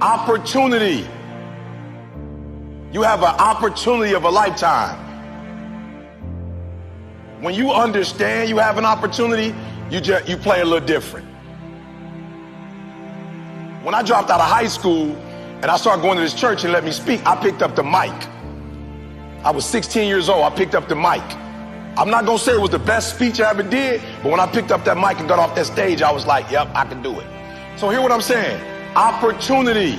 Opportunity. You have an opportunity of a lifetime. When you understand you have an opportunity, you play a little different. When I dropped out of high school and I started going to this church and let me speak, I picked up the mic. I was 16 years old, I picked up the mic. I'm not gonna say it was the best speech I ever did, but when I picked up that mic and got off that stage, I was like, yep, I can do it. So hear what I'm saying, opportunity.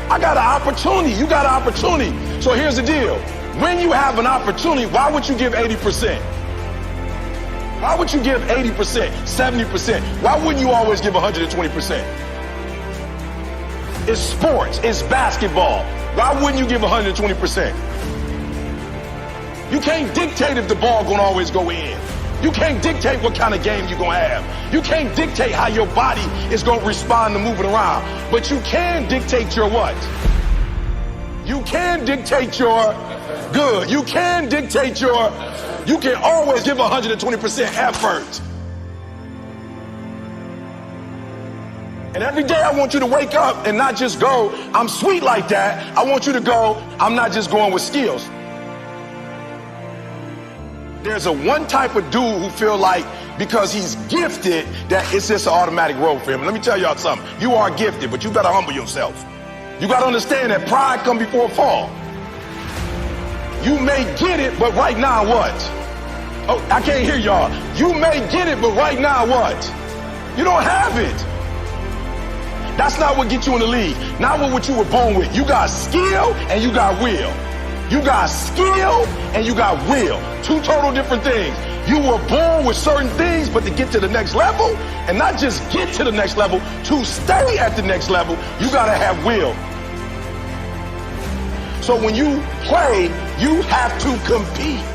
I got an opportunity, you got an opportunity. So here's the deal, when you have an opportunity, why would you give 80%? Why would you give 80%, 70%? Why wouldn't you always give 120%? It's sports, it's basketball. Why wouldn't you give 120%? You can't dictate if the ball gonna always go in. You can't dictate what kind of game you're gonna have. You can't dictate how your body is gonna respond to moving around. But you can dictate your what? You can dictate your good. You can dictate your, you can always give 120% effort. And every day I want you to wake up and not just go, I'm sweet like that. I want you to go, I'm not just going with skills. There's a one type of dude who feel like because he's gifted that it's just an automatic road for him. Let me tell y'all something. You are gifted, but you gotta humble yourself. You gotta understand that pride comes before a fall. You may get it, but right now what? Oh, I can't hear y'all. You may get it, but right now what? You don't have it. That's not what gets you in the league. Not what you were born with. You got skill and you got will. You got skill and you got will. Two total different things. You were born with certain things, but to get to the next level, and not just get to the next level, to stay at the next level, you gotta have will. So when you play, you have to compete.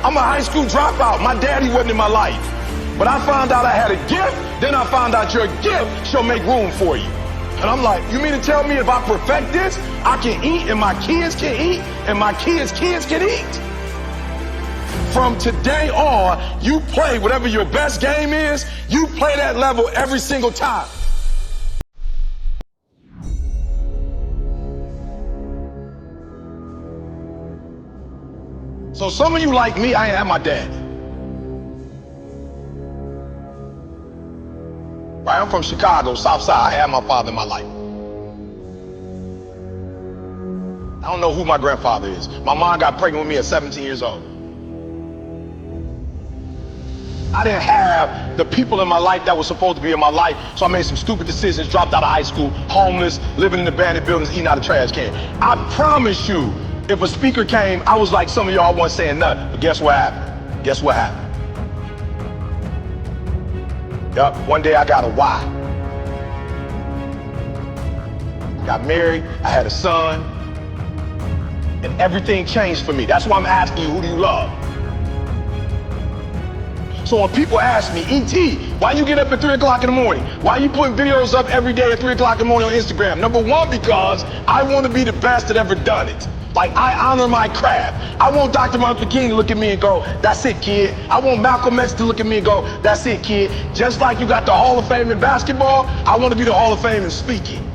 I'm a high school dropout. My daddy wasn't in my life. But I found out I had a gift, then I found out your gift shall make room for you. And I'm like, you mean to tell me if I perfect this, I can eat and my kids can eat and my kids' kids can eat? From today on, you play whatever your best game is, you play that level every single time. So some of you like me, I ain't have my dad. Right, I'm from Chicago, South Side. I had my father in my life. I don't know who my grandfather is. My mom got pregnant with me at 17 years old. I didn't have the people in my life that were supposed to be in my life, so I made some stupid decisions, dropped out of high school, homeless, living in abandoned buildings, eating out of trash can. I promise you, if a speaker came, I was like some of y'all wasn't saying nothing. But guess what happened? Guess what happened? Yup, one day I got a why. I got married, I had a son, and everything changed for me. That's why I'm asking you, who do you love? So when people ask me, E.T., why you get up at 3 o'clock in the morning? Why you putting videos up every day at 3 o'clock in the morning on Instagram? Number one, because I want to be the best that ever done it. Like, I honor my craft. I want Dr. Martin Luther King to look at me and go, that's it, kid. I want Malcolm X to look at me and go, that's it, kid. Just like you got the Hall of Fame in basketball, I want to be the Hall of Fame in speaking.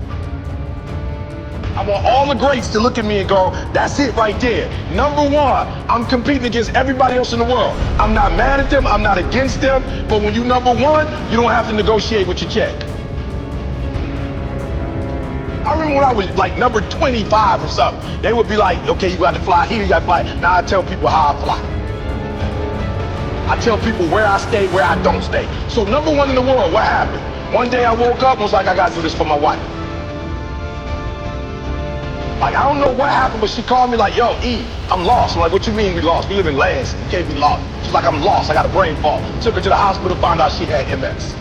I want all the greats to look at me and go, that's it right there. Number one, I'm competing against everybody else in the world. I'm not mad at them, I'm not against them, but when you number one, you don't have to negotiate with your check. I remember when I was like number 25 or something, they would be like, okay, you got to fly here, you got to fly. Now I tell people how I fly. I tell people where I stay, where I don't stay. So number one in the world, what happened? One day I woke up and was like, I got to do this for my wife. Like, I don't know what happened, but she called me like, yo, E, I'm lost. I'm like, what you mean we lost? We live in Lansing, you can't be lost. She's like, I'm lost, I got a brain fog. Took her to the hospital, found out she had MS.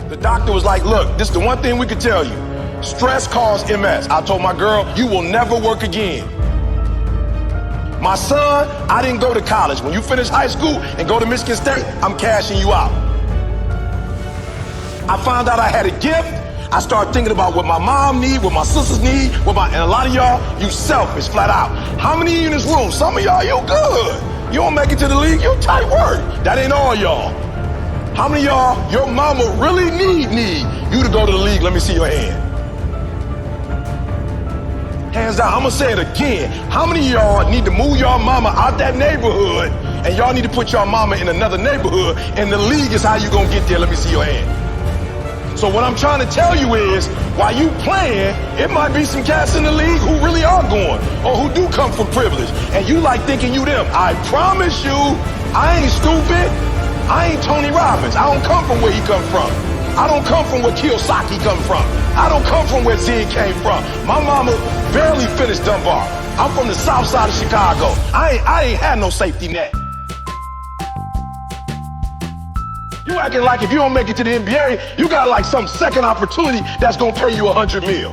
The doctor was like, look, this is the one thing we could tell you. Stress caused MS. I told my girl, you will never work again. My son, I didn't go to college. When you finish high school and go to Michigan State, I'm cashing you out. I found out I had a gift. I started thinking about what my mom need, what my sisters need, and a lot of y'all, you selfish, flat out. How many of you in this room? Some of y'all, you good. You don't make it to the league, you tight work. That ain't all y'all. How many of y'all, your mama really need you to go to the league? Let me see your hand. Hands down, I'm gonna say it again. How many of y'all need to move your mama out that neighborhood and y'all need to put your mama in another neighborhood and the league is how you gonna get there? Let me see your hand. So what I'm trying to tell you is, while you playing, it might be some cats in the league who really are going or who do come from privilege and you like thinking you them. I promise you, I ain't stupid. I ain't Tony Robbins. I don't come from where he come from. I don't come from where Kiyosaki come from. I don't come from where Zig came from. My mama barely finished Dunbar. I'm from the south side of Chicago. I ain't had no safety net. You acting like if you don't make it to the NBA, you got like some second opportunity that's gonna pay you $100 million.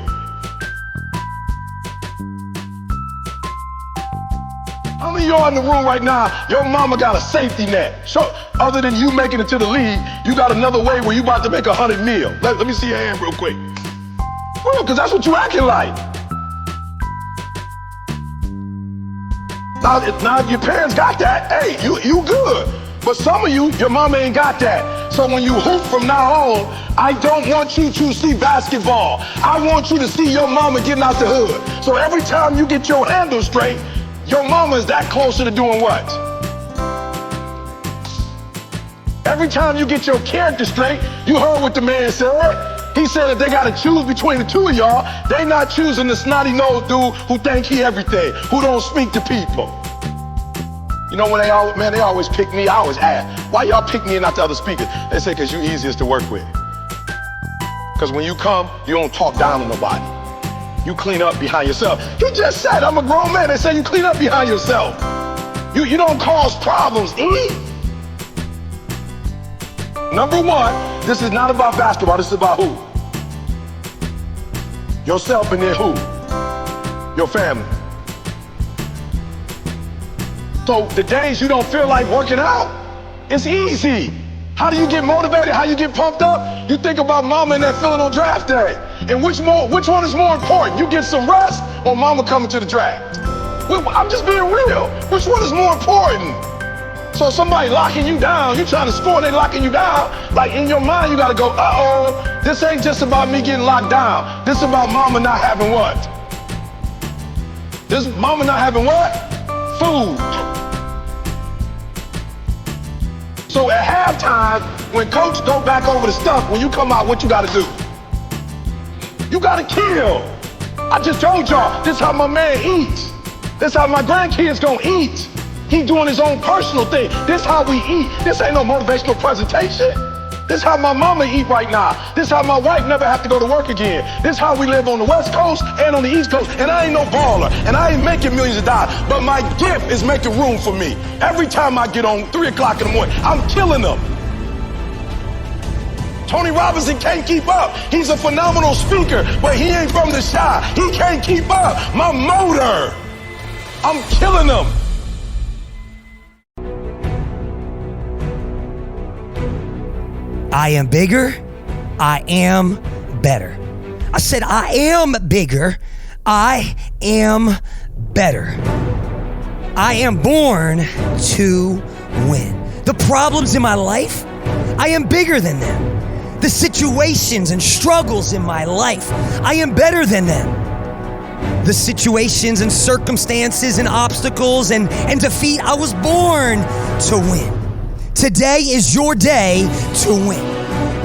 How many of y'all in the room right now, your mama got a safety net? So, other than you making it to the league, you got another way where you about to make $100 million. Let me see your hand real quick. Well, because that's what you acting like. Now, if your parents got that, hey, you good. But some of you, your mama ain't got that. So when you hoop from now on, I don't want you to see basketball. I want you to see your mama getting out the hood. So every time you get your handle straight, your mama is that closer to doing what? Every time you get your character straight, you heard what the man said. He said if they got to choose between the two of y'all, they not choosing the snotty-nosed dude who think he everything, who don't speak to people. You know when they always pick me, I always ask, why y'all pick me and not the other speakers? They say, because you easiest to work with. Because when you come, you don't talk down on nobody. You clean up behind yourself. He just said, I'm a grown man. They say you clean up behind yourself. You don't cause problems, E. Number one, this is not about basketball, this is about who? Yourself and then who? Your family. So the days you don't feel like working out, it's easy. How do you get motivated? How you get pumped up? You think about mama and that feeling on draft day. And which one is more important? You get some rest or mama coming to the draft? I'm just being real. Which one is more important? So somebody locking you down, you trying to score, they locking you down. Like in your mind, you gotta go, uh-oh, this ain't just about me getting locked down. This is about mama not having what? This mama not having what? Food. So at halftime, when coach go back over the stuff, when you come out, what you gotta do? You gotta kill. I just told y'all, this is how my man eats. This is how my grandkids gonna eat. He doing his own personal thing. This is how we eat. This ain't no motivational presentation. This is how my mama eat right now. This is how my wife never have to go to work again. This is how we live on the West Coast and on the East Coast. And I ain't no baller, and I ain't making millions of dollars, but my gift is making room for me. Every time I get on 3 o'clock in the morning, I'm killing them. Tony Robinson can't keep up. He's a phenomenal speaker, but he ain't from the shy. He can't keep up. My motor, I'm killing them. I am bigger, I am better. I said I am bigger, I am better. I am born to win. The problems in my life, I am bigger than them. The situations and struggles in my life, I am better than them. The situations and circumstances and obstacles and defeat, I was born to win. Today is your day to win.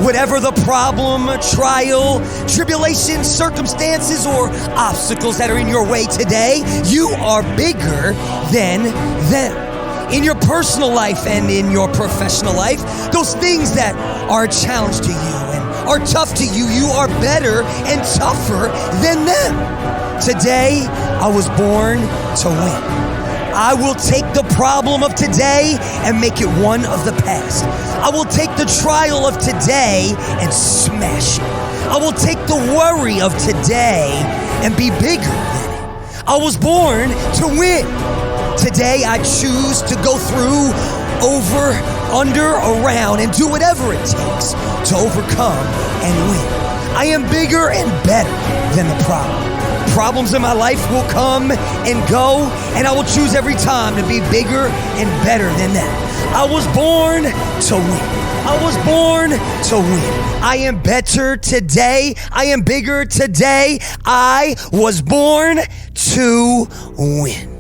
Whatever the problem, trial, tribulation, circumstances, or obstacles that are in your way today, you are bigger than them. In your personal life and in your professional life, those things that are a challenge to you and are tough to you, you are better and tougher than them. Today, I was born to win. I will take the problem of today and make it one of the past. I will take the trial of today and smash it. I will take the worry of today and be bigger than it. I was born to win. Today I choose to go through, over, under, around, and do whatever it takes to overcome and win. I am bigger and better than the problem. Problems in my life will come and go, and I will choose every time to be bigger and better than that. I was born to win. I was born to win. I am better today. I am bigger today. I was born to win.